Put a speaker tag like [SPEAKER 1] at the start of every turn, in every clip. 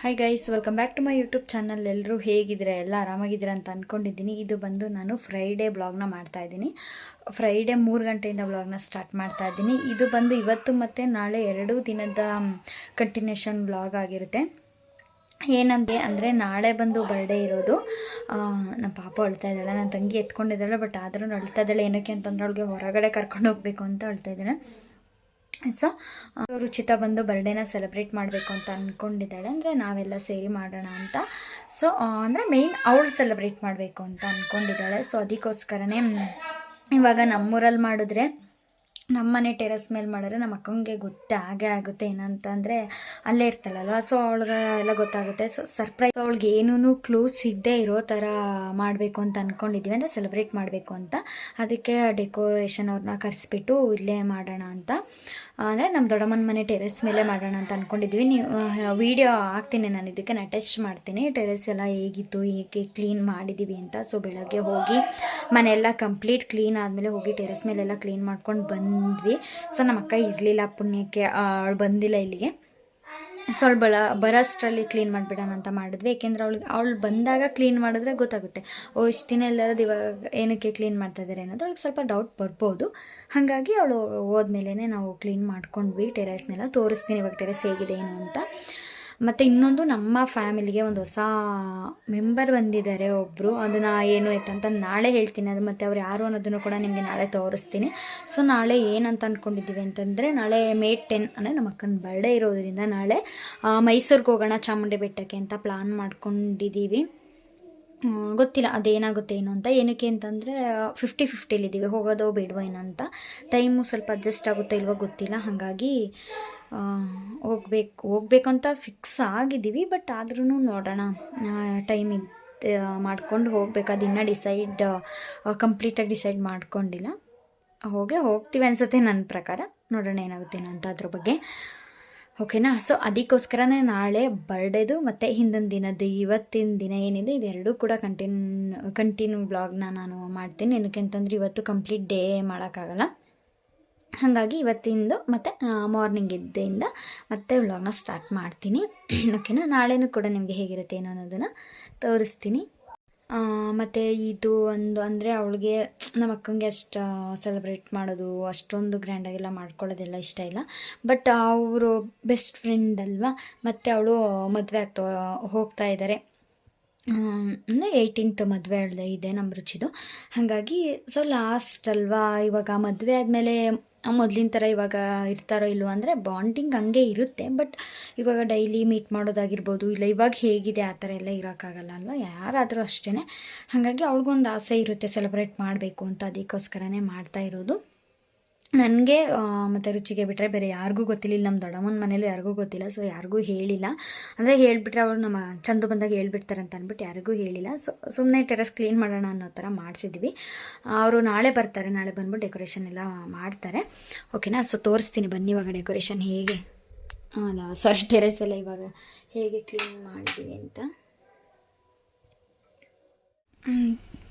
[SPEAKER 1] Hi guys, welcome back to my YouTube channel. ಎಲ್ಲರೂ ಹೇಗಿದ್ದೀರಾ? ಎಲ್ಲ ಆರಾಮಾಗಿದ್ದೀರಾ ಅಂತ ಅಂದ್ಕೊಂಡಿದ್ದೀನಿ. ಇದು ಬಂದು ನಾನು ಫ್ರೈಡೇ ಬ್ಲಾಗ್ನ ಮಾಡ್ತಾಯಿದ್ದೀನಿ. ಫ್ರೈಡೇ 3 ಗಂಟೆಯಿಂದ ಬ್ಲಾಗ್ನ ಸ್ಟಾರ್ಟ್ ಮಾಡ್ತಾಯಿದ್ದೀನಿ. ಇದು ಬಂದು ಇವತ್ತು ಮತ್ತು ನಾಳೆ 2 ದಿನದ ಕಂಟಿನ್ಯೂಷನ್ ಬ್ಲಾಗ್ ಆಗಿರುತ್ತೆ. ಏನಂತೆ ಅಂದರೆ ನಾಳೆ ಬಂದು ಬರ್ಡೇ ಇರೋದು. ನಮ್ಮ ಪಾಪ ಅಳ್ತಾ ಇದ್ದಾಳೆ, ನನ್ನ ತಂಗಿ ಎತ್ಕೊಂಡಿದ್ದಾಳೆ. ಬಟ್ ಆದರೂ ಅಳ್ತಾ ಇದ್ದಾಳೆ. ಏನಕ್ಕೆ ಅಂತಂದ್ರೆ ಅವಳಿಗೆ ಹೊರಗಡೆ ಕರ್ಕೊಂಡು ಹೋಗಬೇಕು ಅಂತ ಅಳ್ತಾ ಇದ್ದಾಳೆ. ಸೊ ರುಚಿತಾ ಬಂದು ಬರ್ಡೇನ ಸೆಲೆಬ್ರೇಟ್ ಮಾಡಬೇಕು ಅಂತ ಅಂದ್ಕೊಂಡಿದ್ದಾಳೆ. ಅಂದರೆ ನಾವೆಲ್ಲ ಸೇರಿ ಮಾಡೋಣ ಅಂತ. ಸೊ ಅಂದರೆ ಮೇಯ್ನ್ ಅವಳು ಸೆಲೆಬ್ರೇಟ್ ಮಾಡಬೇಕು ಅಂತ ಅಂದ್ಕೊಂಡಿದ್ದಾಳೆ. ಸೊ ಅದಕ್ಕೋಸ್ಕರನೇ ಇವಾಗ ನಮ್ಮೂರಲ್ಲಿ ಮಾಡಿದ್ರೆ, ನಮ್ಮನೆ ಟೆರೆಸ್ ಮೇಲೆ ಮಾಡಿದ್ರೆ ನಮ್ಮ ಅಕ್ಕಂಗೆ ಹಾಗೆ ಆಗುತ್ತೆ. ಏನಂತಂದರೆ ಅಲ್ಲೇ ಇರ್ತಾಳಲ್ವ, ಸೊ ಅವಳಿಗೆ ಎಲ್ಲ ಗೊತ್ತಾಗುತ್ತೆ. ಸೊ ಸರ್ಪ್ರೈಸ್ ಅವಳಿಗೆ ಏನೂ ಕ್ಲೂಸ್ ಇದ್ದೇ ಇರೋ ಥರ ಮಾಡಬೇಕು ಅಂತ ಅಂದ್ಕೊಂಡಿದ್ದೀವಿ. ಅಂದರೆ ಸೆಲೆಬ್ರೇಟ್ ಮಾಡಬೇಕು ಅಂತ. ಅದಕ್ಕೆ ಡೆಕೋರೇಷನ್ ಅವ್ರನ್ನ ಕರೆಸ್ಬಿಟ್ಟು ಇಲ್ಲೇ ಮಾಡೋಣ ಅಂತ, ಅಂದರೆ ನಮ್ಮ ದೊಡ್ಡಮ್ಮನ ಮನೆ ಟೆರೆಸ್ ಮೇಲೆ ಮಾಡೋಣ ಅಂತ ಅಂದ್ಕೊಂಡಿದ್ವಿ. ನೀವು ವೀಡಿಯೋ ಹಾಕ್ತೀನಿ, ನಾನು ಇದಕ್ಕೆ ಅಟ್ಯಾಚ್ ಮಾಡ್ತೀನಿ. ಟೆರೆಸ್ ಎಲ್ಲ ಹೇಗಿತ್ತು, ಹೇಗೆ ಕ್ಲೀನ್ ಮಾಡಿದ್ದೀವಿ ಅಂತ. ಸೊ ಬೆಳಗ್ಗೆ ಹೋಗಿ ಮನೆಯೆಲ್ಲ ಕಂಪ್ಲೀಟ್ ಕ್ಲೀನ್ ಆದಮೇಲೆ ಹೋಗಿ ಟೆರೆಸ್ ಮೇಲೆಲ್ಲ ಕ್ಲೀನ್ ಮಾಡ್ಕೊಂಡು ಬಂದ್ವಿ. ಸೊ ನಮ್ಮ ಅಕ್ಕ ಇರಲಿಲ್ಲ, ಪುಣ್ಯಕ್ಕೆ ಅವಳು ಬಂದಿಲ್ಲ ಇಲ್ಲಿಗೆ. ಸೊ ಅವಳು ಬರೋಷ್ಟರಲ್ಲಿ ಕ್ಲೀನ್ ಮಾಡಿಬಿಡೋಣ ಅಂತ ಮಾಡಿದ್ವಿ. ಏಕೆಂದರೆ ಅವಳು ಬಂದಾಗ ಕ್ಲೀನ್ ಮಾಡಿದ್ರೆ ಗೊತ್ತಾಗುತ್ತೆ, ಇಷ್ಟು ದಿನ ಎಲ್ಲರದ್ದು ಇವಾಗ ಏನಕ್ಕೆ ಕ್ಲೀನ್ ಮಾಡ್ತಾಯಿದ್ದಾರೆ ಅನ್ನೋದು ಅವಳಿಗೆ ಸ್ವಲ್ಪ ಡೌಟ್ ಬರ್ಬೋದು. ಹಾಗಾಗಿ ಅವಳು ಹೋದ್ಮೇಲೆ ನಾವು ಕ್ಲೀನ್ ಮಾಡ್ಕೊಂಡ್ವಿ. ಟೆರೆಸ್ನೆಲ್ಲ ತೋರಿಸ್ತೀನಿ ಇವಾಗ ಟೆರೆಸ್ ಹೇಗಿದೆ ಏನು ಅಂತ. ಮತ್ತು ಇನ್ನೊಂದು, ನಮ್ಮ ಫ್ಯಾಮಿಲಿಗೆ ಒಂದು ಹೊಸ ಮೆಂಬರ್ ಬಂದಿದ್ದಾರೆ ಒಬ್ಬರು. ಅದನ್ನು ಏನು ಅಂತ ನಾಳೆ ಹೇಳ್ತೀನಿ. ಅದು ಮತ್ತು ಅವ್ರು ಯಾರು ಅನ್ನೋದನ್ನು ಕೂಡ ನಿಮಗೆ ನಾಳೆ ತೋರಿಸ್ತೀನಿ. ಸೊ ನಾಳೆ ಏನಂತ ಅಂದ್ಕೊಂಡಿದ್ದೀವಿ ಅಂತಂದರೆ, ನಾಳೆ May 10 ಅಂದರೆ ನಮ್ಮ ಅಕ್ಕನ ಬರ್ಡೇ ಇರೋದ್ರಿಂದ ನಾಳೆ ಮೈಸೂರಿಗೆ ಹೋಗೋಣ ಚಾಮುಂಡಿ ಬೆಟ್ಟಕ್ಕೆ ಅಂತ ಪ್ಲಾನ್ ಮಾಡ್ಕೊಂಡಿದ್ದೀವಿ. ಗೊತ್ತಿಲ್ಲ ಅದೇನಾಗುತ್ತೆ ಏನು ಅಂತ. ಏನಕ್ಕೆ ಅಂತಂದರೆ 50-50 ಹೋಗೋದೋ ಬೇಡವೋ ಏನಂತ. ಟೈಮು ಸ್ವಲ್ಪ ಅಡ್ಜಸ್ಟ್ ಆಗುತ್ತೋ ಇಲ್ವೋ ಗೊತ್ತಿಲ್ಲ. ಹಾಗಾಗಿ ಹೋಗ್ಬೇಕು ಅಂತ ಫಿಕ್ಸ್ ಆಗಿದ್ದೀವಿ. ಬಟ್ ಆದ್ರೂ ನೋಡೋಣ, ಟೈಮ್ ಮಾಡ್ಕೊಂಡು ಹೋಗ್ಬೇಕು. ಅದು ಇನ್ನೂ ಕಂಪ್ಲೀಟಾಗಿ ಡಿಸೈಡ್ ಮಾಡ್ಕೊಂಡಿಲ್ಲ. ಹೋಗ್ತೀವಿ ಅನಿಸುತ್ತೆ ನನ್ನ ಪ್ರಕಾರ. ನೋಡೋಣ ಏನಾಗುತ್ತೇನೋ ಅಂತ ಅದ್ರ ಬಗ್ಗೆ. ಓಕೆನಾ? ಸೊ ಅದಕ್ಕೋಸ್ಕರನೇ ನಾಳೆ ಬರ್ಡೇದು ಮತ್ತು ಹಿಂದಿನ ದಿನದ್ದು, ಇವತ್ತಿನ ದಿನ ಏನಿದೆ ಇದೆರಡೂ ಕೂಡ ಕಂಟಿನ್ಯೂ ಬ್ಲಾಗ್ನ ನಾನು ಮಾಡ್ತೀನಿ. ಏನಕ್ಕೆ ಅಂತಂದರೆ ಇವತ್ತು ಕಂಪ್ಲೀಟ್ ಡೇ ಮಾಡೋಕ್ಕಾಗಲ್ಲ. ಹಾಗಾಗಿ ಇವತ್ತಿಂದು ಮತ್ತು ಮಾರ್ನಿಂಗ್ ಎದ್ದೆಯಿಂದ ಮತ್ತೆ ವ್ಲಾಗ್ನ ಸ್ಟಾರ್ಟ್ ಮಾಡ್ತೀನಿ. ಓಕೆನಾ? ನಾಳೆನೂ ಕೂಡ ನಿಮಗೆ ಹೇಗಿರುತ್ತೆ ಏನೋ ಅನ್ನೋದನ್ನು ತೋರಿಸ್ತೀನಿ. ಮತ್ತು ಇದು ಒಂದು ಅಂದರೆ ಅವಳಿಗೆ, ನಮ್ಮ ಅಕ್ಕಂಗೆ ಅಷ್ಟು ಸೆಲೆಬ್ರೇಟ್ ಮಾಡೋದು ಅಷ್ಟೊಂದು ಗ್ರ್ಯಾಂಡಾಗೆಲ್ಲ ಮಾಡ್ಕೊಳ್ಳೋದೆಲ್ಲ ಇಷ್ಟ ಇಲ್ಲ. ಬಟ್ ಅವರು ಬೆಸ್ಟ್ ಫ್ರೆಂಡ್ ಅಲ್ವಾ, ಮತ್ತು ಅವಳು ಮದುವೆ ಹೋಗ್ತಾ ಇದ್ದಾರೆ. ಅಂದರೆ 18th ಮದುವೆ ಇದೆ ನಮ್ಮ ರುಚಿದು. ಹಾಗಾಗಿ ಸೊ ಲಾಸ್ಟ್ ಅಲ್ವಾ, ಇವಾಗ ಮದುವೆ ಆದಮೇಲೆ ಮೊದಲಿನ ಥರ ಇವಾಗ ಇರ್ತಾರೋ ಇಲ್ವೋ ಅಂದರೆ ಬಾಂಡಿಂಗ್ ಹಂಗೆ ಇರುತ್ತೆ. ಬಟ್ ಇವಾಗ ಡೈಲಿ ಮೀಟ್ ಮಾಡೋದಾಗಿರ್ಬೋದು, ಇಲ್ಲ ಇವಾಗ ಹೇಗಿದೆ ಆ ಥರ ಎಲ್ಲ ಇರೋಕ್ಕಾಗಲ್ಲ ಅಲ್ವ, ಯಾರಾದರೂ ಅಷ್ಟೇ. ಹಾಗಾಗಿ ಅವ್ಳಿಗೊಂದು ಆಸೆ ಇರುತ್ತೆ ಸೆಲೆಬ್ರೇಟ್ ಮಾಡಬೇಕು ಅಂತ. ಅದಕ್ಕೋಸ್ಕರನೇ ಮಾಡ್ತಾ ಇರೋದು. ನನಗೆ ಮತ್ತು ರುಚಿಗೆ ಬಿಟ್ಟರೆ ಬೇರೆ ಯಾರಿಗೂ ಗೊತ್ತಿಲ್ಲ. ನಮ್ಮ ದೊಡ್ಡಮ್ಮನ ಮನೇಲೂ ಯಾರಿಗೂ ಗೊತ್ತಿಲ್ಲ. ಸೊ ಯಾರಿಗೂ ಹೇಳಿಲ್ಲ. ಅಂದರೆ ಹೇಳಿಬಿಟ್ರೆ ಅವಳು ನಮ್ಮ ಚಂದು ಬಂದಾಗ ಹೇಳ್ಬಿಡ್ತಾರೆ ಅಂತ ಅಂದ್ಬಿಟ್ಟು ಯಾರಿಗೂ ಹೇಳಿಲ್ಲ. ಸೊ ಸುಮ್ಮನೆ ಟೆರೆಸ್ ಕ್ಲೀನ್ ಮಾಡೋಣ ಅನ್ನೋ ಥರ ಮಾಡಿಸಿದ್ವಿ. ಅವರು ನಾಳೆ ಬರ್ತಾರೆ. ನಾಳೆ ಬಂದ್ಬಿಟ್ಟು ಡೆಕೋರೇಷನ್ ಎಲ್ಲ ಮಾಡ್ತಾರೆ. ಓಕೆನಾ? ಸೊ ತೋರಿಸ್ತೀನಿ ಬನ್ನಿ ಇವಾಗ ಡೆಕೋರೇಷನ್ ಹೇಗೆ, ಟೆರೆಸ್ ಎಲ್ಲ ಇವಾಗ ಹೇಗೆ ಕ್ಲೀನ್ ಮಾಡಿದ್ದೀವಿ ಅಂತ.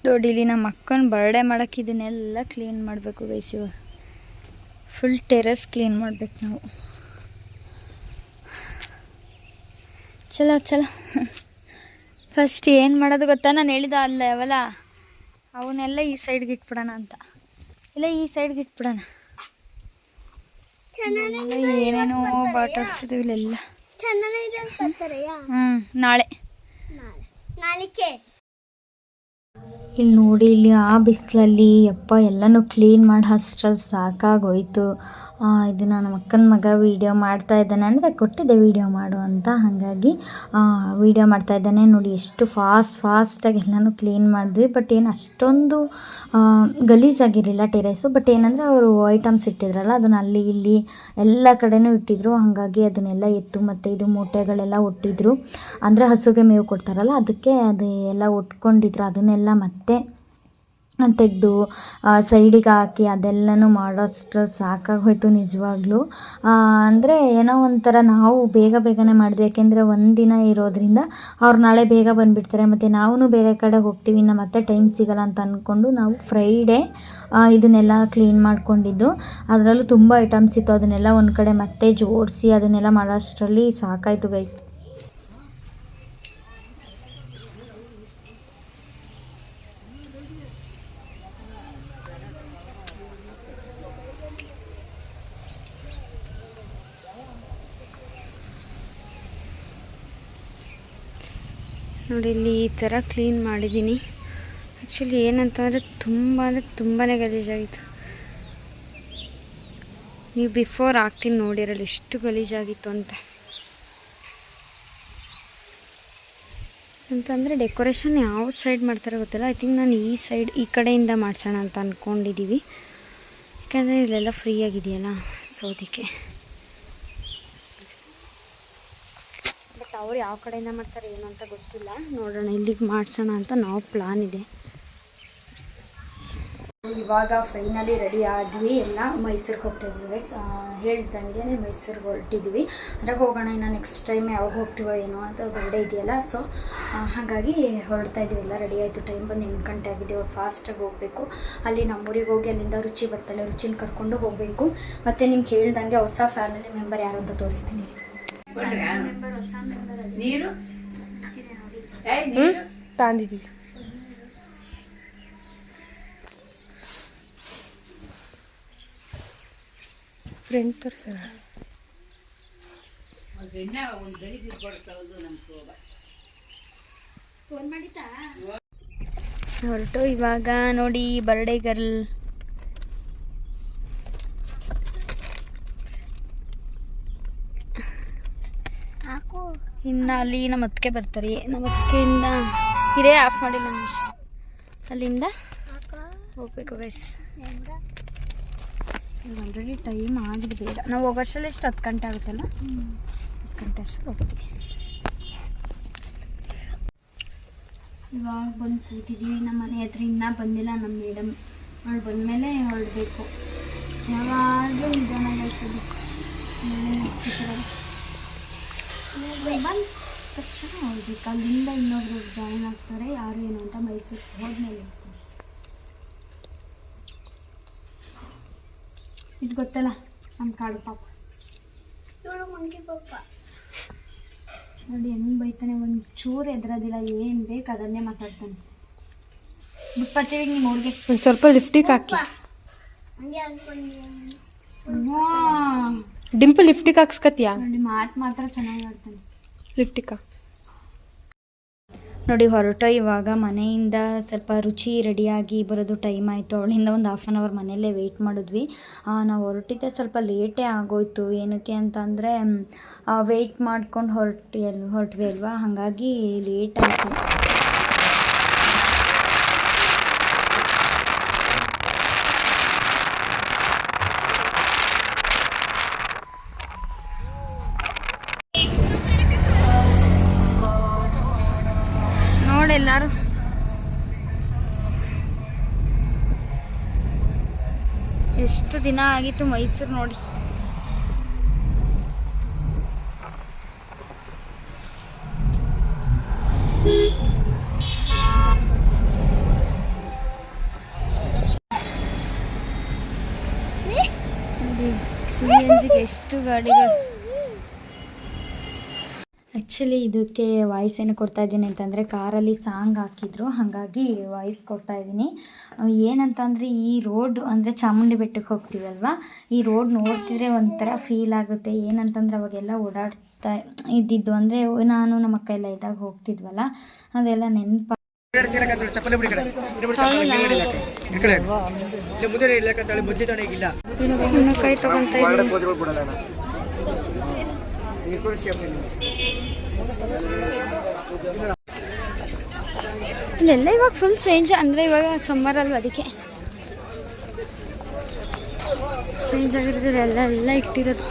[SPEAKER 1] ನೋಡಿ, ಇಲ್ಲಿ ನಮ್ಮ ಅಕ್ಕನ ಬರ್ಡೇ ಮಾಡೋಕ್ಕೆ ಇದನ್ನೆಲ್ಲ ಕ್ಲೀನ್ ಮಾಡಬೇಕು ಗೈಸ್. ಇವಾಗ ಫುಲ್ ಟೆರೆಸ್ ಕ್ಲೀನ್ ಮಾಡ್ಬೇಕು ನಾವು. ಚಲೋ ಫಸ್ಟ್ ಏನು ಮಾಡೋದು ಗೊತ್ತಾ? ನಾನು ಹೇಳಿದ ಅಲ್ಲ ಅವಲ್ಲ, ಅವನ್ನೆಲ್ಲ ಈ ಸೈಡ್ಗೆ ಇಟ್ಬಿಡೋಣ ಅಂತ. ಇಲ್ಲ, ಈ ಸೈಡ್ಗೆ ಇಟ್ಬಿಡೋಣ. ಏನೇನೋ ಬಾಟಲ್ಸ್ ಇದಾವೆ ಇಲ್ಲೆಲ್ಲ. ನಾಳೆ ಇಲ್ಲಿ ನೋಡಿ, ಇಲ್ಲಿ ಆ ಬಿಸಿಲಲ್ಲಿ ಎಲ್ಲನೂ ಕ್ಲೀನ್ ಮಾಡಿ ಅಷ್ಟ್ರಲ್ಲಿ ಸಾಕಾಗೋಯ್ತು. ಇದನ್ನು ನಮ್ಮ ಅಕ್ಕನ ಮಗ ವೀಡಿಯೋ ಮಾಡ್ತಾ ಇದ್ದಾನೆ, ಅಂದರೆ ಕೊಟ್ಟಿದ್ದೆ ವೀಡಿಯೋ ಮಾಡು ಅಂತ. ಹಾಗಾಗಿ ವೀಡಿಯೋ ಮಾಡ್ತಾ ಇದ್ದಾನೆ. ನೋಡಿ ಎಷ್ಟು ಫಾಸ್ಟಾಗಿ ಎಲ್ಲನೂ ಕ್ಲೀನ್ ಮಾಡಿದ್ವಿ. ಬಟ್ ಏನು ಅಷ್ಟೊಂದು ಗಲೀಜಾಗಿರಲಿಲ್ಲ ಟೆರೇಸು. ಬಟ್ ಏನಂದರೆ ಅವರು ಐಟಮ್ಸ್ ಇಟ್ಟಿದ್ರಲ್ಲ, ಅದನ್ನು ಅಲ್ಲಿ ಇಲ್ಲಿ ಎಲ್ಲ ಕಡೆನೂ ಇಟ್ಟಿದ್ರು. ಹಾಗಾಗಿ ಅದನ್ನೆಲ್ಲ ಎತ್ತು ಮತ್ತು ಇದು ಮೂಟೆಗಳೆಲ್ಲ ಒಟ್ಟಿದ್ರು. ಅಂದರೆ ಹಸುಗೆ ಮೇವು ಕೊಡ್ತಾರಲ್ಲ, ಅದಕ್ಕೆ ಅದು ಎಲ್ಲ ಒಟ್ಕೊಂಡಿದ್ರು. ಅದನ್ನೆಲ್ಲ ಮತ್ತೆ ತೆಗೆದು ಸೈಡಿಗೆ ಹಾಕಿ ಅದೆಲ್ಲನೂ ಮಾಡೋಷ್ಟ್ರಲ್ಲಿ ಸಾಕಾಗೋಯ್ತು ನಿಜವಾಗ್ಲೂ. ಅಂದರೆ ಏನೋ ಒಂಥರ ನಾವು ಬೇಗನೆ ಮಾಡಿದ್ವಿ. ಯಾಕೆಂದರೆ ಒಂದಿನ ಇರೋದ್ರಿಂದ ಅವ್ರು ನಾಳೆ ಬೇಗ ಬಂದುಬಿಡ್ತಾರೆ. ಮತ್ತು ನಾವು ಬೇರೆ ಕಡೆ ಹೋಗ್ತೀವಿ, ಇನ್ನು ಮತ್ತೆ ಟೈಮ್ ಸಿಗೋಲ್ಲ ಅಂತ ಅಂದ್ಕೊಂಡು ನಾವು ಫ್ರೈಡೇ ಇದನ್ನೆಲ್ಲ ಕ್ಲೀನ್ ಮಾಡ್ಕೊಂಡಿದ್ದು. ಅದರಲ್ಲೂ ತುಂಬ ಐಟಮ್ಸ್ ಇತ್ತು. ಅದನ್ನೆಲ್ಲ ಒಂದು ಕಡೆ ಮತ್ತೆ ಜೋಡಿಸಿ ಅದನ್ನೆಲ್ಲ ಮಾಡೋಷ್ಟರಲ್ಲಿ ಸಾಕಾಯಿತು ಗೈಸ್. ನೋಡಿ ಇಲ್ಲಿ ಈ ಥರ ಕ್ಲೀನ್ ಮಾಡಿದ್ದೀನಿ. ಆ್ಯಕ್ಚುಲಿ ಏನಂತಂದರೆ ತುಂಬಾ ಗಲೀಜಾಗಿತ್ತು. ನೀವು ಬಿಫೋರ್ ಹಾಕ್ತೀನಿ ನೋಡಿರಲ್ಲ ಎಷ್ಟು ಗಲೀಜಾಗಿತ್ತು ಅಂತಂದರೆ ಡೆಕೋರೇಷನ್ ಯಾವ ಸೈಡ್ ಮಾಡ್ತಾರೆ ಗೊತ್ತಿಲ್ಲ. ಐ ಥಿಂಕ್ ನಾನು ಈ ಸೈಡ್ ಈ ಕಡೆಯಿಂದ ಮಾಡ್ಸೋಣ ಅಂತ ಅಂದ್ಕೊಂಡಿದ್ದೀವಿ. ಯಾಕಂದರೆ ಇಲ್ಲೆಲ್ಲ ಫ್ರೀ ಆಗಿದೆಯಲ್ಲ, ಸೊ ಅದಕ್ಕೆ. ಬಟ್ ಅವ್ರು ಯಾವ ಕಡೆಯಿಂದ ಮಾಡ್ತಾರೆ ಏನು ಅಂತ ಗೊತ್ತಿಲ್ಲ. ನೋಡೋಣ, ಇಲ್ಲಿಗೆ ಮಾಡ್ಸೋಣ ಅಂತ ನಾವು ಪ್ಲಾನ್ ಇದೆ. ಇವಾಗ ಫೈನಲಿ ರೆಡಿ ಆದ್ವಿ, ಎಲ್ಲ ಮೈಸೂರಿಗೆ ಹೋಗ್ತಾ ಇದ್ದೀವಿ. ಹೇಳ್ದಂಗೆ ಮೈಸೂರಿಗೆ ಹೊರಟಿದ್ವಿ. ಅದ್ರಾಗ ಹೋಗೋಣ. ಇನ್ನು ನೆಕ್ಸ್ಟ್ ಟೈಮ್ ಯಾವಾಗ ಹೋಗ್ತೀವೋ ಏನೋ ಅಂತ ಬರ್ಡೇ ಇದೆಯಲ್ಲ, ಸೊ ಹಾಗಾಗಿ ಹೊರಡ್ತಾ ಇದ್ದೀವಿ. ಎಲ್ಲ ರೆಡಿ ಆಯಿತು. ಟೈಮ್ ಬಂದು 8 ಗಂಟೆ ಆಗಿದೆ. ಇವಾಗ ಫಾಸ್ಟಾಗಿ ಹೋಗಬೇಕು. ಅಲ್ಲಿ ನಮ್ಮೂರಿಗೆ ಹೋಗಿ ಅಲ್ಲಿಂದ ರುಚಿ ಬರ್ತಾಳೆ, ರುಚಿನ ಕರ್ಕೊಂಡು ಹೋಗಬೇಕು. ಮತ್ತು ನಿಮ್ಗೆ ಹೇಳ್ದಂಗೆ ಹೊಸ ಫ್ಯಾಮಿಲಿ ಮೆಂಬರ್ ಯಾರು ಅಂತ ತೋರಿಸ್ತೀನಿ. ತಂದಿದ್ದೀವಿ. ಫ್ರೆಂಡ್ ತೋರಿಸೋಣ. ಹೊರಟು ಇವಾಗ ನೋಡಿ ಬರ್ಡೇ ಗರ್ಲ್. ಇನ್ನು ಅಲ್ಲಿ ನಮ್ಮ ಅತ್ತಿಗೆ ಬರ್ತಾರೆ. ನಮ್ಮ ಅತ್ತಿಗೆಯಿಂದ ಹಿರೇ ಆಫ್ ಮಾಡಿ ನಮ್ಮ ಅಲ್ಲಿಂದ ಹೋಗ್ಬೇಕು ಗೈಸ್. ಆಲ್ರೆಡಿ ಟೈಮ್ ಆಗಿದೆ. ಬೇಗ ನಾವು ಹೋಗೋಷ್ಟರಲ್ಲಿ ಎಷ್ಟು 10 ಗಂಟೆ ಆಗುತ್ತಲ್ಲ, 10 ಗಂಟೆ ಅಷ್ಟರಲ್ಲಿ ಹೋಗ್ತೀವಿ. ಇವಾಗ ಬಂದು ಕೂತಿದ್ದೀವಿ. ನಮ್ಮ ಮನೆ ಹತ್ರ ಇನ್ನೂ ಬಂದಿಲ್ಲ ನಮ್ಮ ಮೇಡಮ್. ಅವಳು ಬಂದಮೇಲೆ ಹೊರಡಬೇಕು. ಯಾವಾಗಲೂ ನಿಧಾನ ಗಳಿಸಬೇಕು. ಬಂದ ತಕ್ಷಣ ಹೋಗ್ಬೇಕು. ಅಲ್ಲಿಂದ ಇನ್ನೊಬ್ರು ಜಾಯಿನ್ ಆಗ್ತಾರೆ, ಯಾರು ಏನು ಅಂತ ಮೈಸೂರಿಗೆ ಹೋದ್ಮೇಲೆ. ಇದು ಗೊತ್ತಲ್ಲ ನಮ್ಮ ಕಾಡು ಪಾಪ, ಮಂಕಿ ಪಾಪ. ನೋಡಿ ಹೆಂಗೆ ಬೈತಾನೆ, ಒಂದು ಚೂರು ಎದುರೋದಿಲ್ಲ. ಏನು ಬೇಕು ಅದನ್ನೇ ಮಾತಾಡ್ತಾನೆ. ಬಿಟ್ಪತ್ತೀವಿ ನಿಮ್ಮ ಹುಡುಗಿ. ಒಂದು ಸ್ವಲ್ಪ ಲಿಫ್ಟಿಗೆ ಹಾಕಿ.
[SPEAKER 2] ಡಿಂಪಲ್ ಲಿಫ್ಟಿಗೆ ಹಾಕ್ಸ್ಕತ್ತೀಯಾ?
[SPEAKER 1] ನೋಡಿ ಮಾತು ಮಾತ್ರ ಚೆನ್ನಾಗಿ ಆಡ್ತಾನೆ.
[SPEAKER 2] ಲಿಫ್ಟಿಕ
[SPEAKER 1] ನೋಡಿ ಹೊರಟೋ. ಇವಾಗ ಮನೆಯಿಂದ ಸ್ವಲ್ಪ ರುಚಿ ರೆಡಿಯಾಗಿ ಬರೋದು ಟೈಮ್ ಆಯಿತು. ಅವಳಿಂದ ಒಂದು 1/2 hour ಮನೆಯಲ್ಲೇ ವೆಯ್ಟ್ ಮಾಡಿದ್ವಿ. ನಾವು ಹೊರಟಿದ್ದೆ ಸ್ವಲ್ಪ ಲೇಟೇ ಆಗೋಯ್ತು. ಏನಕ್ಕೆ ಅಂತಂದರೆ ವೆಯ್ಟ್ ಮಾಡ್ಕೊಂಡು ಹೊರಟ್ವಿ ಅಲ್ವಾ, ಹಾಗಾಗಿ ಲೇಟ್ ಆಯಿತು. ಎಲ್ಲರೂ ಎಷ್ಟು ದಿನ ಆಗಿತ್ತು ಮೈಸೂರು ನೋಡಿ. CNGಗೆ ಎಷ್ಟು ಗಾಡಿಗಳು. ಆ್ಯಕ್ಚುಲಿ ಇದಕ್ಕೆ ವಾಯ್ಸ್ ಏನು ಕೊಡ್ತಾ ಇದ್ದೀನಿ ಅಂತಂದರೆ, ಕಾರಲ್ಲಿ ಸಾಂಗ್ ಹಾಕಿದ್ರು, ಹಾಗಾಗಿ ವಾಯ್ಸ್ ಕೊಡ್ತಾ ಇದ್ದೀನಿ. ಏನಂತಂದರೆ ಈ ರೋಡ್ ಅಂದರೆ ಚಾಮುಂಡಿ ಬೆಟ್ಟಕ್ಕೆ ಹೋಗ್ತೀವಲ್ವ, ಈ ರೋಡ್ ನೋಡ್ತಿದ್ರೆ ಒಂಥರ ಫೀಲ್ ಆಗುತ್ತೆ. ಏನಂತಂದ್ರೆ ಅವಾಗೆಲ್ಲ ಓಡಾಡ್ತಾ ಇದ್ದಿದ್ದು, ಅಂದರೆ ನಾನು ನಮ್ಮ ಅಕ್ಕ ಎಲ್ಲ ಇದ್ದಾಗ ಹೋಗ್ತಿದ್ವಲ್ಲ, ಅದೆಲ್ಲ ನೆನಪು. ಕೈ ತಗೊಂತ ಇಲ್ಲೆಲ್ಲ ಇವಾಗ ಫುಲ್ ಚೇಂಜ್. ಅಂದರೆ ಇವಾಗ ಸಮ್ಮರ್ ಅಲ್ವ, ಅದಕ್ಕೆ ಚೇಂಜ್ ಆಗಿರೋದಿಲ್ಲ. ಎಲ್ಲ ಇಟ್ಟಿರೋದು.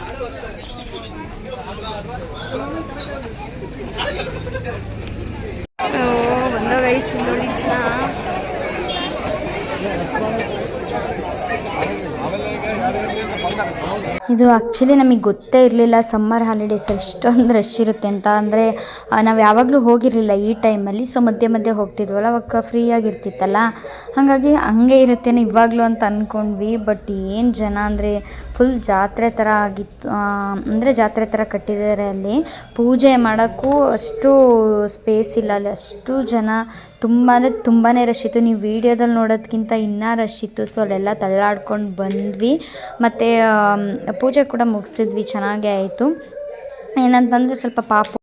[SPEAKER 1] ಬಂದಾಗ ಐಸು ನೋಡಿ ಜನ. ಇದು ಆ್ಯಕ್ಚುಲಿ ನಮಗೆ ಗೊತ್ತೇ ಇರಲಿಲ್ಲ ಸಮ್ಮರ್ ಹಾಲಿಡೇಸ್ ಎಷ್ಟೊಂದು ರಶ್ ಇರುತ್ತೆ ಅಂತ. ಅಂದರೆ ನಾವು ಯಾವಾಗಲೂ ಹೋಗಿರಲಿಲ್ಲ ಈ ಟೈಮಲ್ಲಿ, ಸೊ ಮಧ್ಯೆ ಹೋಗ್ತಿದ್ವಲ್ಲ, ಅವಾಗ ಫ್ರೀಯಾಗಿರ್ತಿತ್ತಲ್ಲ, ಹಾಗಾಗಿ ಹಂಗೆ ಇರುತ್ತೇನೆ ಇವಾಗಲೂ ಅಂತ ಅಂದ್ಕೊಂಡ್ವಿ. ಬಟ್ ಏನು ಜನ ಅಂದರೆ ಫುಲ್ ಜಾತ್ರೆ ಥರ ಆಗಿತ್ತು. ಅಂದರೆ ಜಾತ್ರೆ ಥರ ಕಟ್ಟಿದ್ದಾರೆ. ಅಲ್ಲಿ ಪೂಜೆ ಮಾಡೋಕ್ಕೂ ಅಷ್ಟು ಸ್ಪೇಸ್ ಇಲ್ಲ ಅಲ್ಲಿ, ಅಷ್ಟು ಜನ. ತುಂಬಾ ರಶ್ ಇತ್ತು. ನೀವು ವೀಡಿಯೋದಲ್ಲಿ ನೋಡೋದಕ್ಕಿಂತ ಇನ್ನೂ ರಶ್ ಇತ್ತು. ಸೊ ಅಲ್ಲೆಲ್ಲ ತಳ್ಳಾಡ್ಕೊಂಡು ಬಂದ್ವಿ. ಮತ್ತು ಪೂಜೆ ಕೂಡ ಮುಗಿಸಿದ್ವಿ, ಚೆನ್ನಾಗೇ ಆಯಿತು. ಏನಂತಂದರೆ ಸ್ವಲ್ಪ ಪಾಪು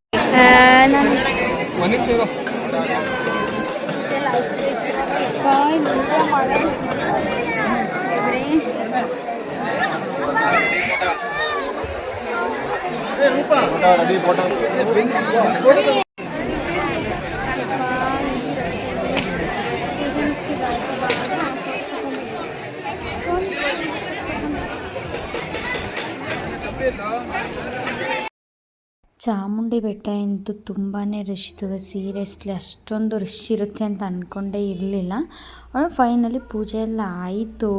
[SPEAKER 1] ಚಾಮುಂಡಿ ಬೆಟ್ಟ ಅಂತೂ ತುಂಬಾ ರಶ್ ಇತ್ತು. ಸೀರಿಯಸ್ಲಿ ಅಷ್ಟೊಂದು ರಶ್ ಇರುತ್ತೆ ಅಂತ ಅಂದ್ಕೊಂಡೇ ಇರಲಿಲ್ಲ. ಫೈನಲಿ ಪೂಜೆ ಎಲ್ಲ ಆಯಿತು.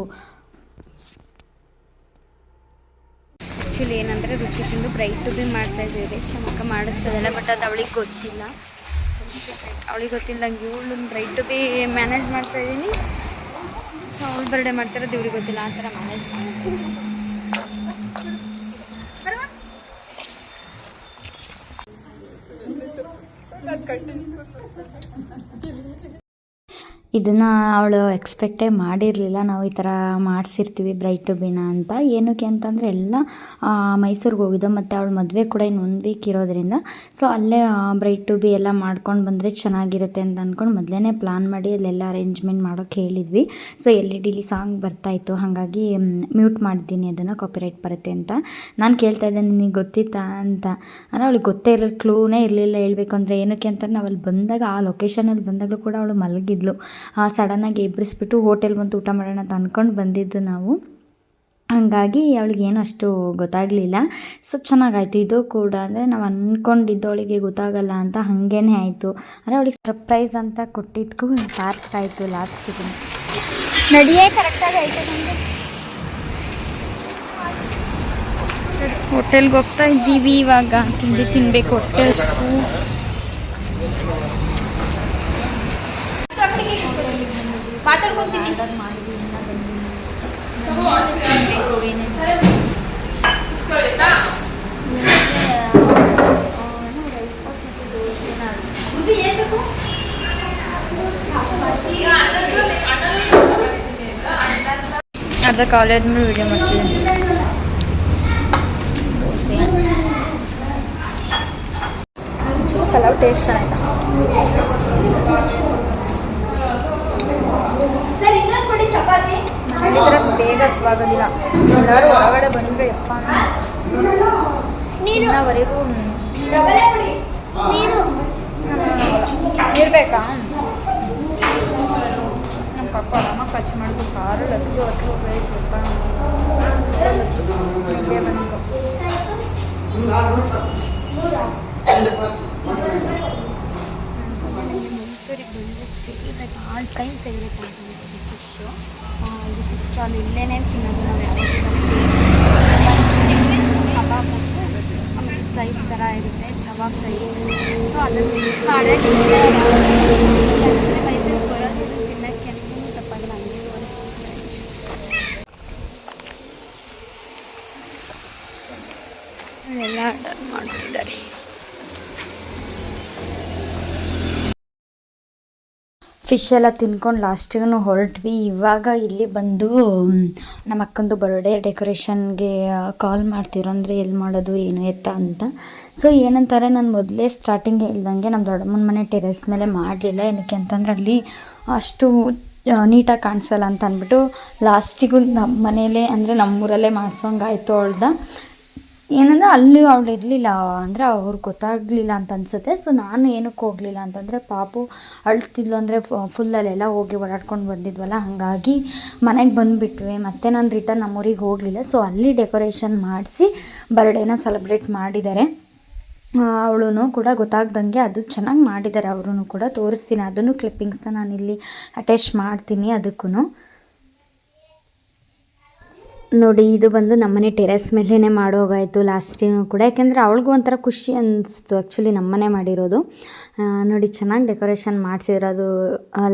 [SPEAKER 1] ಆ್ಯಕ್ಚುಲಿ ಏನಂದರೆ ರುಚಿ ತಿಂದು ಬ್ರೈಟ್ ಟು ಬಿ ಮಾಡ್ತಾಯಿದ್ದೀವಿ ಗೈಸ್. ನಮ್ಮ ಅಕ್ಕ ಮಾಡಿಸ್ತದಲ್ಲ, ಬಟ್ ಅದು ಅವಳಿಗೆ ಗೊತ್ತಿಲ್ಲ. ಅವಳಿಗೆ ಗೊತ್ತಿಲ್ಲ, ಇವಳು ಬ್ರೈಟ್ ಟು ಬಿ ಮ್ಯಾನೇಜ್ ಮಾಡ್ತಾಯಿದ್ದೀನಿ. ಸೊ ಅವಳು ಬರ್ಡೇ ಮಾಡ್ತಿರೋದು ಇವ್ರಿಗೆ ಗೊತ್ತಿಲ್ಲ, ಆ ಥರ ಮ್ಯಾನೇಜ್ ಮಾಡ್ತೀನಿ. ಇದನ್ನು ಅವಳು ಎಕ್ಸ್ಪೆಕ್ಟೇ ಮಾಡಿರಲಿಲ್ಲ. ನಾವು ಈ ಥರ ಮಾಡಿಸಿರ್ತೀವಿ ಬ್ರೈಟ್ ಟು ಬಿನ ಅಂತ. ಏನಕ್ಕೆ ಅಂತಂದರೆ ಎಲ್ಲ ಮೈಸೂರಿಗೆ ಹೋಗಿದ್ದು, ಮತ್ತು ಅವಳ ಮದುವೆ ಕೂಡ ಇನ್ನು 1 ವೀಕ್ ಇರೋದ್ರಿಂದ ಸೊ ಅಲ್ಲೇ ಬ್ರೈಟ್ ಟು ಬಿ ಎಲ್ಲ ಮಾಡ್ಕೊಂಡು ಬಂದರೆ ಚೆನ್ನಾಗಿರುತ್ತೆ ಅಂತ ಅಂದ್ಕೊಂಡು ಮೊದಲೇ ಪ್ಲ್ಯಾನ್ ಮಾಡಿ ಅಲ್ಲೆಲ್ಲ ಅರೇಂಜ್ಮೆಂಟ್ ಮಾಡೋಕ್ಕೆ ಹೇಳಿದ್ವಿ. ಸೊ LED ಸಾಂಗ್ ಬರ್ತಾಯಿತ್ತು, ಹಾಗಾಗಿ ಮ್ಯೂಟ್ ಮಾಡಿದ್ದೀನಿ, ಅದನ್ನು ಕಾಪಿರೈಟ್ ಬರುತ್ತೆ ಅಂತ. ನಾನು ಕೇಳ್ತಾ ಇದ್ದೆ ನಿನಗೆ ಗೊತ್ತಿತ್ತಾ ಅಂತ. ಅಂದರೆ ಅವಳಿಗೆ ಗೊತ್ತೇ ಇರಲಿಲ್ಲ, ಕ್ಲೂನೇ ಇರಲಿಲ್ಲ ಹೇಳಬೇಕು ಅಂದರೆ. ಏನಕ್ಕೆ ಅಂತ ನಾವು ಅಲ್ಲಿ ಬಂದಾಗ, ಆ ಲೊಕೇಶನಲ್ಲಿ ಬಂದಾಗಲೂ ಕೂಡ ಅವಳು ಮಲಗಿದ್ಲು. ಸಡನ್ನಾಗಿ ಎಬ್ಬರಿಸ್ಬಿಟ್ಟು ಹೋಟೆಲ್ ಬಂದು ಊಟ ಮಾಡೋಣ ಅಂತ ಅಂದ್ಕೊಂಡು ಬಂದಿದ್ದು ನಾವು. ಹಾಗಾಗಿ ಅವಳಿಗೇನು ಅಷ್ಟು ಗೊತ್ತಾಗಲಿಲ್ಲ. ಸೊ ಚೆನ್ನಾಗಾಯಿತು ಇದು ಕೂಡ. ಅಂದರೆ ನಾವು ಅಂದ್ಕೊಂಡಿದ್ದು ಅವಳಿಗೆ ಗೊತ್ತಾಗಲ್ಲ ಅಂತ ಹಾಗೇ ಆಯಿತು. ಅಂದರೆ ಅವಳಿಗೆ ಸರ್ಪ್ರೈಸ್ ಅಂತ ಕೊಟ್ಟಿದ್ದಕ್ಕೂ ಸಾರ್ಥಕ ಆಯಿತು ಲಾಸ್ಟಿಗೆ. ನಡಿಯೇ ಕರೆಕ್ಟಾಗಿ ಆಯಿತು ನಮಗೆ. ಹೋಟೆಲ್ಗೆ ಹೋಗ್ತಾ ಇದ್ದೀವಿ ಇವಾಗ. ತಿಂಡಿ ತಿನ್ನಬೇಕು, ಹೊಟ್ಟೆ ಹಸ್ವು. ಮಾತಾಡ್ಕೊತೀನಿ. ಆರ್ಡರ್ ಮಾಡಿದ್ವಿ, ಬೇಕು ಏನೇನು ರೈಸ್ ಬಾತ್ ಮತ್ತು ದೋಸೆ. ಏನು ಬೇಕು? ಅರ್ಧ ಕಾಲೇಜ್ ಮೇಲೆ ವೀಡಿಯೋ ಮಾಡ್ತಿದ್ದೀನಿ. ದೋಸೆ ಪಲಾವ್ ಟೇಸ್ಟ್ ಚೆನ್ನಾಗಿಲ್ಲ. ಹೇಳಿದ್ರಷ್ಟು ಬೇಗ ಸ್ವಾಗೋದಿಲ್ಲ. ಎಲ್ಲರೂ ಹೊರಗಡೆ ಬಂದರೆ ಯಪ್ಪ ಇನ್ನವರೆಗೂ ಇರಬೇಕಾ? ನಮ್ಮ ಪಪ್ಪ ಆರಾಮಾಗಿ ಖರ್ಚು ಮಾಡಿದ್ರು. ಕಾರಲ್ಲಿ ಹತ್ತು ಬೇಯಿಸಪ್ಪ ಬಂದು ಮೈಸೂರಿಗೆ ಬಂದರೆ ಫೇವ್ರೇಟ್, ಆಲ್ ಟೈಮ್ ಫೇವ್ರೇಟ್ ಅಂತ ಫಿಶ್ಶು. ಇದು ಫಿಶ್ ಸ್ಟಾಲ್ ಇಲ್ಲೇ ತಿನ್ನೋದು ನಾವು ಯಾವಾಗಲೂ. ಕಬಾಬ್ ಮತ್ತು ಆಮೇಲೆ ಫ್ರೈಸ್ ಥರ ಇರುತ್ತೆ, ಕಬಾಬ್ ಫ್ರೈ. ಸೊ ಅದನ್ನು ಮಿಸ್ ಮಾಡೇ ಮೈಸೂರಿಗೆ ಬರೋದು ತಿನ್ನೋಕ್ಕೆ ಅಂತಲೂ ತಪ್ಪಾಗಿಲ್ಲ. ಹಂಗೆ ತೋರಿಸ್ತಾರೆ ಎಲ್ಲ ಆರ್ಡರ್ ಮಾಡ್ತಿದ್ದಾರೆ. ಫಿಶ್ ಎಲ್ಲ ತಿನ್ಕೊಂಡು ಲಾಸ್ಟಿಗೂ ಹೊರಟ್ವಿ. ಇವಾಗ ಇಲ್ಲಿ ಬಂದು ನಮ್ಮ ಅಕ್ಕಂದು ಬರ್ಡೇ ಡೆಕೋರೇಷನ್ಗೆ ಕಾಲ್ ಮಾಡ್ತಿರೋ, ಅಂದರೆ ಎಲ್ಲಿ ಮಾಡೋದು ಏನು ಎತ್ತ ಅಂತ. ಸೊ ಏನಂತಾರೆ, ನಾನು ಮೊದಲೇ ಸ್ಟಾರ್ಟಿಂಗ್ ಹೇಳ್ದಂಗೆ ನಮ್ಮ ದೊಡ್ಡಮ್ಮನ ಮನೆ ಟೆರೆಸ್ ಮೇಲೆ ಮಾಡಲಿಲ್ಲ. ಏನಕ್ಕೆ ಅಂತಂದರೆ ಅಲ್ಲಿ ಅಷ್ಟು ನೀಟಾಗಿ ಕಾಣಿಸಲ್ಲ ಅಂತ ಅಂದ್ಬಿಟ್ಟು ಲಾಸ್ಟಿಗೂ ನಮ್ಮ ಮನೇಲೇ, ಅಂದರೆ ನಮ್ಮೂರಲ್ಲೇ ಮಾಡ್ಸೋಂಗಾಯ್ತು ಅವಳ್ದ. ಏನಂದರೆ ಅಲ್ಲಿ ಅವಳು ಇರಲಿಲ್ಲ, ಅಂದರೆ ಅವ್ರಿಗೆ ಗೊತ್ತಾಗಲಿಲ್ಲ ಅಂತ ಅನಿಸುತ್ತೆ. ಸೊ ನಾನು ಏನಕ್ಕೆ ಹೋಗಲಿಲ್ಲ ಅಂತಂದರೆ ಪಾಪು ಅಳ್ತಿದ್ಲು, ಅಂದರೆ ಫುಲ್ಲಲ್ಲೆಲ್ಲ ಹೋಗಿ ಓಡಾಡ್ಕೊಂಡು ಬಂದಿದ್ವಲ್ಲ, ಹಾಗಾಗಿ ಮನೆಗೆ ಬಂದುಬಿಟ್ವಿ. ಮತ್ತು ನಾನು ರಿಟರ್ನ್ ನಮ್ಮೂರಿಗೆ ಹೋಗಲಿಲ್ಲ. ಸೊ ಅಲ್ಲಿ ಡೆಕೋರೇಷನ್ ಮಾಡಿಸಿ ಬರ್ಡೇನ ಸೆಲೆಬ್ರೇಟ್ ಮಾಡಿದ್ದಾರೆ. ಅವಳು ಕೂಡ ಗೊತ್ತಾಗ್ದಂಗೆ ಅದು ಚೆನ್ನಾಗಿ ಮಾಡಿದ್ದಾರೆ. ಅವರು ಕೂಡ ತೋರಿಸ್ತೀನಿ, ಅದನ್ನು ಕ್ಲಿಪ್ಪಿಂಗ್ಸ್ನ ನಾನಿಲ್ಲಿ ಅಟ್ಯಾಚ್ ಮಾಡ್ತೀನಿ. ಅದಕ್ಕೂ ನೋಡಿ, ಇದು ಬಂದು ನಮ್ಮನೆ ಟೆರೆಸ್ ಮೇಲೇ ಮಾಡೋಗಾಯಿತು ಲಾಸ್ಟಿನೂ ಕೂಡ. ಯಾಕೆಂದರೆ ಅವಳಿಗೂ ಒಂಥರ ಖುಷಿ ಅನಿಸ್ತು ಆ್ಯಕ್ಚುಲಿ ನಮ್ಮನೆ ಮಾಡಿರೋದು. ನೋಡಿ ಚೆನ್ನಾಗಿ ಡೆಕೋರೇಷನ್ ಮಾಡಿಸಿದ್ರು. ಅದು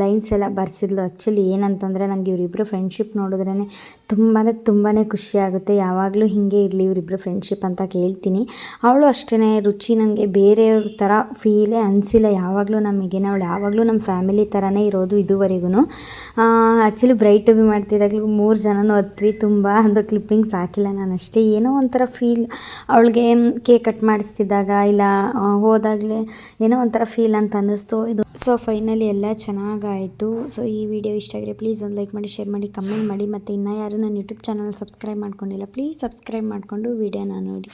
[SPEAKER 1] ಲೈನ್ಸ್ ಎಲ್ಲ ಬರ್ಸಿದ್ಲು. ಆ್ಯಕ್ಚುಲಿ ಏನಂತಂದರೆ ನನಗೆ ಇವರಿಬ್ಬರು ಫ್ರೆಂಡ್ಶಿಪ್ ನೋಡಿದ್ರೇ ತುಂಬಾ ಖುಷಿ ಆಗುತ್ತೆ. ಯಾವಾಗಲೂ ಹೀಗೆ ಇರಲಿ ಇವರಿಬ್ಬರು ಫ್ರೆಂಡ್ಶಿಪ್ ಅಂತ ಕೇಳ್ತೀನಿ. ಅವಳು ಅಷ್ಟೇ, ರುಚಿ ನನಗೆ ಬೇರೆಯವ್ರ ಥರ ಫೀಲೇ ಅನಿಸಿಲ್ಲ ಯಾವಾಗಲೂ ನಮಗೇನೆ. ಅವಳು ಯಾವಾಗಲೂ ನಮ್ಮ ಫ್ಯಾಮಿಲಿ ಥರನೇ ಇರೋದು ಇದುವರೆಗೂ. ಆ್ಯಕ್ಚುಲಿ ಬ್ರೈಟ್ ಟು ಬಿ ಮಾಡ್ತಿದ್ದಾಗಲೂ 3 ಜನನೂ ಹತ್ವಿ. ತುಂಬ ಒಂದು ಕ್ಲಿಪ್ಪಿಂಗ್ಸ್ ಹಾಕಿಲ್ಲ ನಾನು ಅಷ್ಟೇ. ಏನೋ ಒಂಥರ ಫೀಲ್ ಅವಳಿಗೆ ಕೇಕ್ ಕಟ್ ಮಾಡಿಸ್ತಿದ್ದಾಗ ಇಲ್ಲ ಹೋದಾಗಲೇ ಏನೋ ಒಂಥರ ಫೀಲ್ ಅಂತ ಅನ್ನಿಸ್ತು. ಇದು ಸೊ ಫೈನಲಿ ಎಲ್ಲ ಚೆನ್ನಾಗಾಯಿತು. ಸೊ ಈ ವಿಡಿಯೋ ಇಷ್ಟ ಆಗಿದ್ರೆ ಪ್ಲೀಸ್ ಒಂದು ಲೈಕ್ ಮಾಡಿ, ಶೇರ್ ಮಾಡಿ, ಕಮೆಂಟ್ ಮಾಡಿ. ಮತ್ತು ಇನ್ನೂ ಯಾರು ನನ್ನ ಯೂಟ್ಯೂಬ್ ಚಾನಲ್ ಸಬ್ಸ್ಕ್ರೈಬ್ ಮಾಡ್ಕೊಂಡಿಲ್ಲ ಪ್ಲೀಸ್ ಸಬ್ಸ್ಕ್ರೈಬ್ ಮಾಡಿಕೊಂಡು ವಿಡಿಯೋನ ನೋಡಿ.